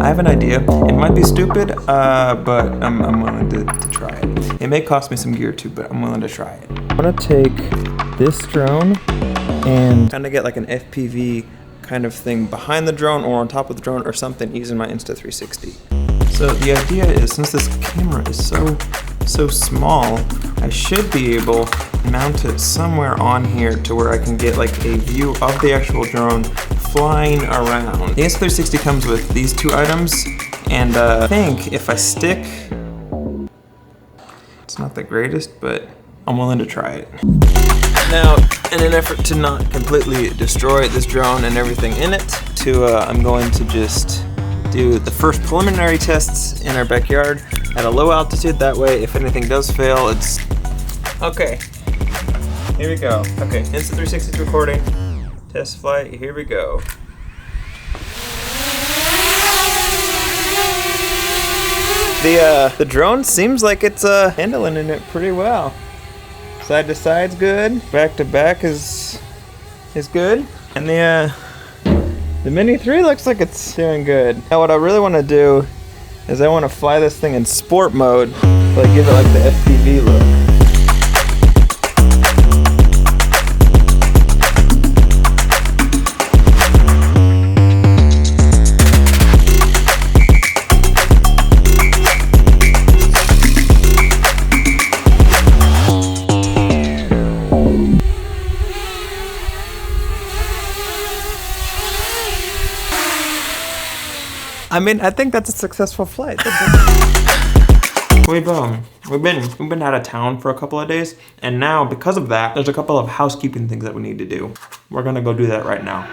I have an idea. It might be stupid, but I'm willing to try it. It may cost me some gear too, but I'm willing to try it. I'm gonna take this drone and kind of get like an FPV kind of thing behind the drone or on top of the drone or something using my Insta360. So the idea is, since this camera is so small, I should be able to mount it somewhere on here to where I can get like a view of the actual drone flying around. The Insta360 comes with these two items, and I think if I stick, it's not the greatest, but I'm willing to try it. Now, in an effort to not completely destroy this drone and everything in it, I'm going to just do the first preliminary tests in our backyard at a low altitude. That way, if anything does fail, it's okay. Here we go. Okay, Insta360 recording. Test flight, here we go. The drone seems like it's handling it pretty well. Side to side's good. Back to back is good. And the Mini 3 looks like it's doing good. Now what I really want to do is I want to fly this thing in sport mode, like give it like the FPV look. I mean, I think that's a successful flight. We've been out of town for a couple of days, and now because of that, there's a couple of housekeeping things that we need to do. We're gonna go do that right now.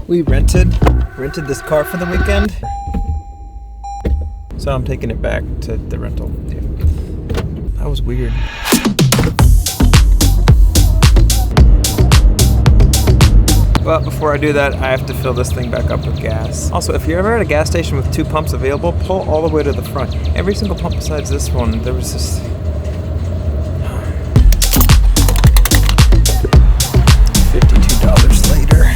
We rented this car for the weekend, so I'm taking it back to the rental. Yeah. That was weird. But before I do that, I have to fill this thing back up with gas. Also, if you're ever at a gas station with 2 pumps available, pull all the way to the front. Every single pump besides this one, there was this... $52 later.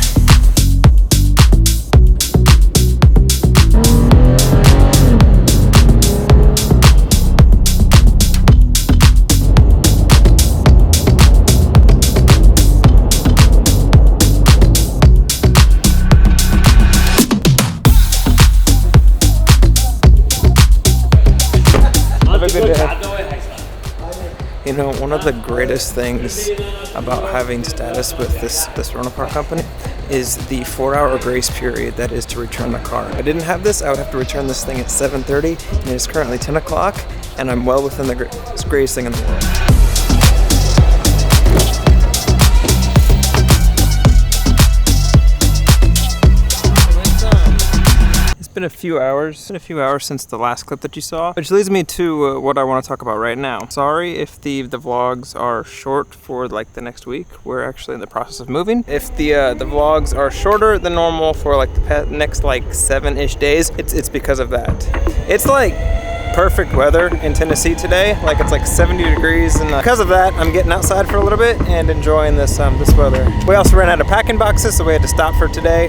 You know, one of the greatest things about having status with this rental car company is the 4-hour grace period that is to return the car. If I didn't have this, I would have to return this thing at 7:30, and it's currently 10 o'clock, and I'm well within the greatest thing in the world. It's been a few hours since the last clip that you saw, which leads me to what I want to talk about right now. Sorry if the vlogs are short for like the next week. We're actually in the process of moving. If the vlogs are shorter than normal for like the next like 7-ish days, it's because of that. It's like perfect weather in Tennessee today. Like it's like 70 degrees, and because of that, I'm getting outside for a little bit and enjoying this this weather. We also ran out of packing boxes, so we had to stop for today.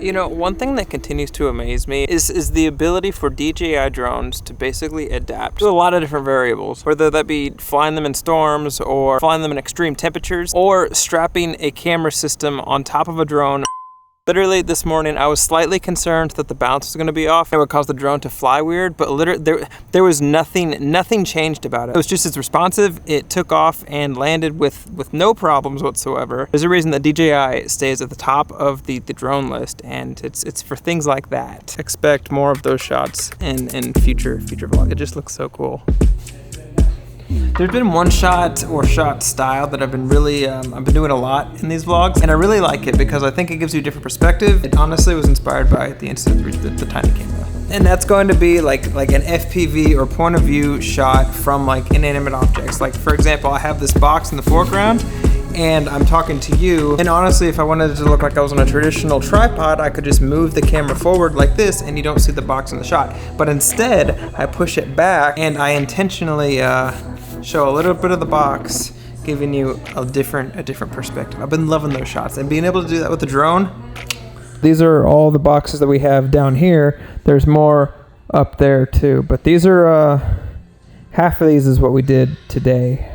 You know, one thing that continues to amaze me is the ability for DJI drones to basically adapt to a lot of different variables, whether that be flying them in storms or flying them in extreme temperatures or strapping a camera system on top of a drone. Literally this morning, I was slightly concerned that the bounce was going to be off. It would cause the drone to fly weird, but literally there was nothing changed about it. It was just as responsive. It took off and landed with no problems whatsoever. There's a reason that DJI stays at the top of the drone list, and it's for things like that. Expect more of those shots in future vlogs. It just looks so cool. There's been one shot or shot style that I've been doing a lot in these vlogs, and I really like it because I think it gives you a different perspective. It honestly was inspired by the Insta360, the tiny camera. And that's going to be like an FPV or point of view shot from like inanimate objects. Like for example, I have this box in the foreground and I'm talking to you, and honestly if I wanted it to look like I was on a traditional tripod, I could just move the camera forward like this and you don't see the box in the shot. But instead I push it back and I intentionally show a little bit of the box, giving you a different perspective. I've been loving those shots, and being able to do that with the drone. These are all the boxes that we have down here. There's more up there too, but these are half of these is what we did today.